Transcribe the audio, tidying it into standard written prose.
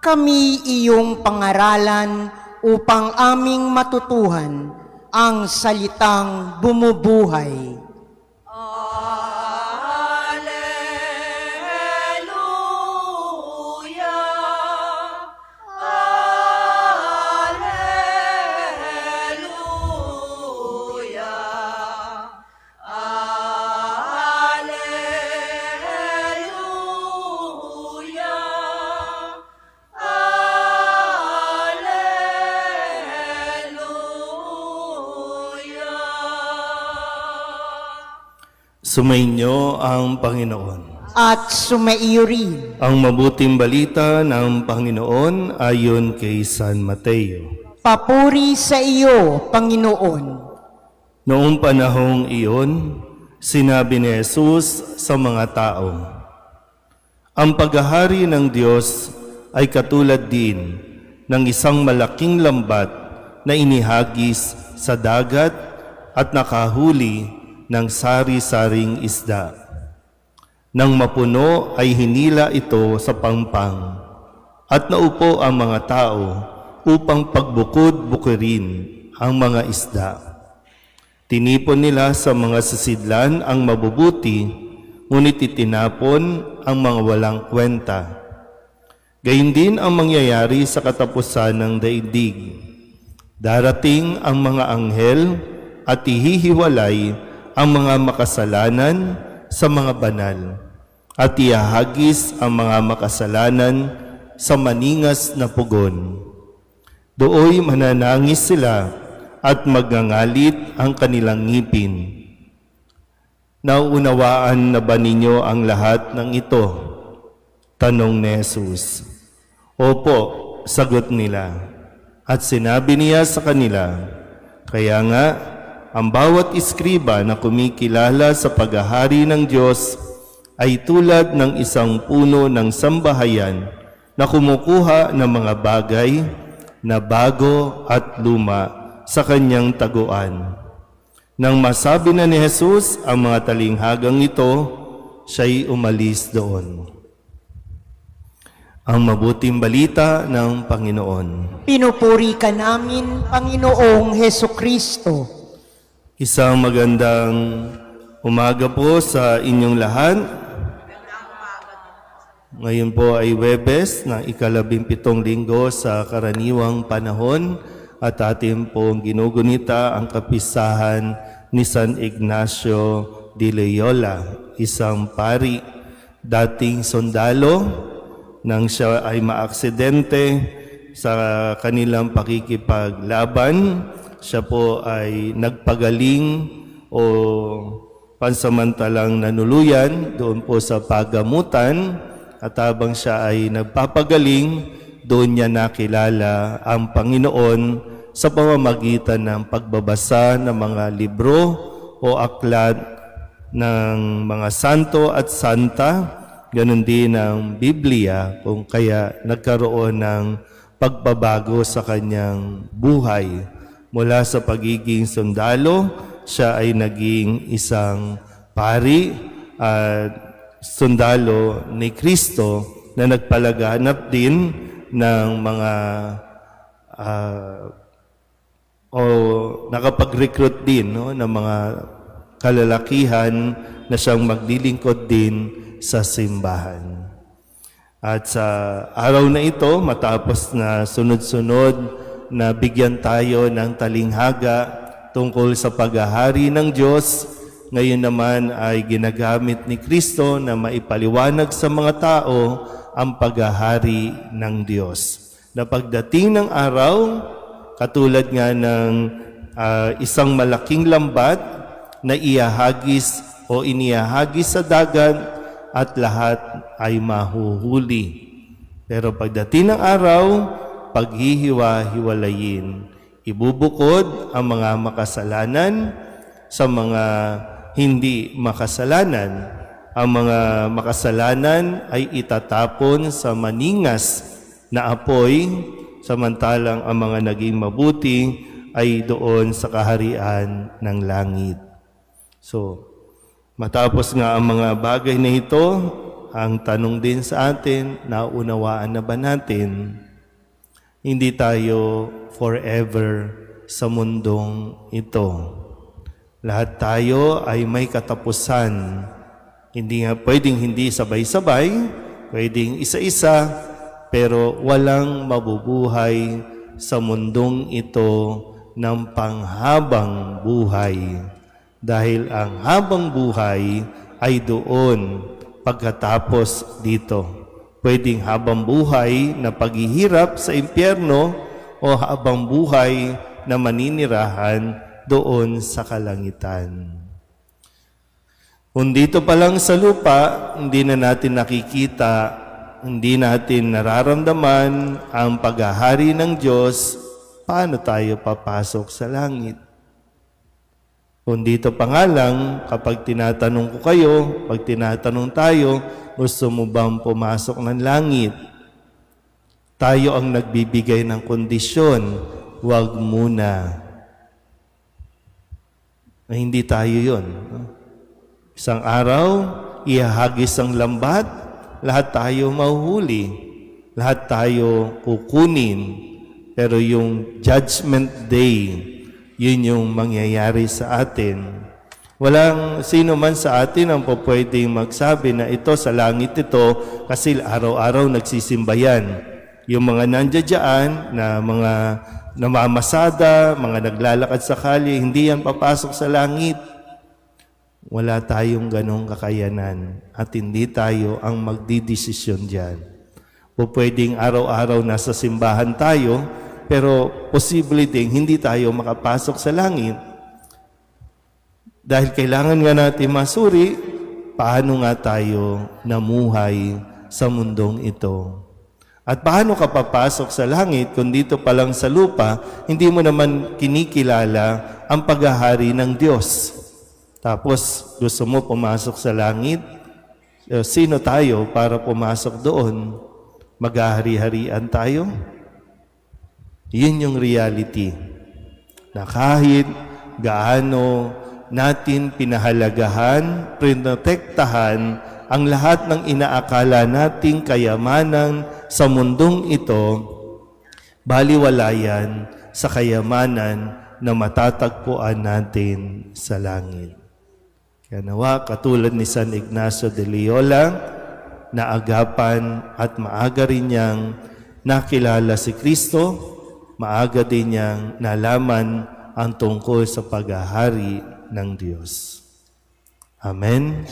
Kami iyong pangaralan upang aming matutuhan ang salitang bumubuhay. Sumainyo ang Panginoon. At sumaiyo rin. Ang mabuting balita ng Panginoon ayon kay San Mateo. Papuri sa iyo, Panginoon. Noong panahong iyon, sinabi ni Jesus sa mga tao, ang paghahari ng Diyos ay katulad din ng isang malaking lambat na inihagis sa dagat at nakahuli ng sari-saring isda. Nang mapuno ay hinila ito sa pangpang at naupo ang mga tao upang pagbukod-bukirin ang mga isda. Tinipon nila sa mga sasidlan ang mabubuti, ngunit itinapon ang mga walang kwenta. Gayun din ang mangyayari sa katapusan ng daigdig. Darating ang mga anghel at ihihiwalay ang mga makasalanan sa mga banal at ihahagis ang mga makasalanan sa maningas na pugon. Dooy mananangis sila at magngangalit ang kanilang ngipin. Nauunawaan na ba ninyo ang lahat ng ito? Tanong ni Jesus. Opo, sagot nila. At sinabi niya sa kanila, kaya nga, ang bawat iskriba na kumikilala sa paghahari ng Diyos ay tulad ng isang puno ng sambahayan na kumukuha ng mga bagay na bago at luma sa kanyang taguan. Nang masabi na ni Jesus ang mga talinghagang ito, siya'y umalis doon. Ang mabuting balita ng Panginoon. Pinupuri ka namin, Panginoong Hesukristo. Isang magandang umaga po sa inyong lahat. Ngayon po ay Huwebes ng ika-17 linggo sa karaniwang panahon at atin pong ginugunita ang kapistahan ni San Ignacio de Loyola, isang pari, dating sundalo, nang siya ay maaksidente sa kanilang pakikipaglaban. Siya po ay nagpagaling o pansamantalang nanuluyan doon po sa pagamutan at habang siya ay nagpapagaling, doon niya nakilala ang Panginoon sa pamamagitan ng pagbabasa ng mga libro o aklat ng mga santo at santa, ganun din ang Biblia, kung kaya nagkaroon ng pagbabago sa kanyang buhay. Mula sa pagiging sundalo, siya ay naging isang pari at sundalo ni Kristo na nagpalaganap din ng mga nakapag-recruit din ng mga kalalakihan na siyang maglilingkod din sa simbahan. At sa araw na ito, matapos na sunod-sunod na bigyan tayo ng talinghaga tungkol sa paghahari ng Diyos, ngayon naman ay ginagamit ni Kristo na maipaliwanag sa mga tao ang paghahari ng Diyos. Na pagdating ng araw, katulad nga ng isang malaking lambat na iahagis o inihagis sa dagat at lahat ay mahuhuli. Pero pagdating ng araw, paghihiwa-hiwalayin. Ibubukod ang mga makasalanan sa mga hindi makasalanan. Ang mga makasalanan ay itatapon sa maningas na apoy, samantalang ang mga naging mabuti ay doon sa kaharian ng langit. So, matapos nga ang mga bagay na ito, ang tanong din sa atin, naunawaan na ba natin, hindi tayo forever sa mundong ito. Lahat tayo ay may katapusan. Hindi nga pwedeng hindi sabay-sabay, pwedeng isa-isa, pero walang mabubuhay sa mundong ito ng panghabang buhay. Dahil ang habang buhay ay doon pagkatapos dito. Pwedeng habang buhay na paghihirap sa impyerno o habang buhay na maninirahan doon sa kalangitan. Kung dito pa lang sa lupa, hindi na natin nakikita, hindi natin nararamdaman ang paghahari ng Diyos, paano tayo papasok sa langit? Kung dito pa nga lang, kapag tinatanong ko kayo, pag tinatanong tayo, gusto mo bang pumasok ng langit? Tayo ang nagbibigay ng kondisyon, huwag muna. Hindi tayo yun. Isang araw, ihahagis ang lambat, lahat tayo mahuhuli, lahat tayo kukunin. Pero yung judgment day, yun yung mangyayari sa atin. Walang sino man sa atin ang pwedeng magsabi na ito sa langit ito kasi araw-araw nagsisimba yan. Yung mga nandiyan na mga namamasada, mga naglalakad sa kalye, hindi yan papasok sa langit. Wala tayong ganong kakayanan at hindi tayo ang magdidesisyon dyan. O pwedeng araw-araw nasa simbahan tayo, pero posible ding hindi tayo makapasok sa langit. Dahil kailangan nga natin masuri, paano nga tayo namuhay sa mundong ito. At paano ka papasok sa langit kung dito pa lang sa lupa, hindi mo naman kinikilala ang paghahari ng Diyos. Tapos gusto mo pumasok sa langit, sino tayo para pumasok doon? Maghahari-harian tayo? Yun yung reality. Na kahit gaano natin pinahalagahan, pinotektahan ang lahat ng inaakala nating kayamanan sa mundong ito, baliwala yan sa kayamanan na matatagpuan natin sa langit. Kaya nawa, katulad ni San Ignacio de Loyola, naagapan at maaga rin niyang nakilala si Kristo, maaga din niyang nalaman ang tungkol sa paghahari ng Diyos. Amen.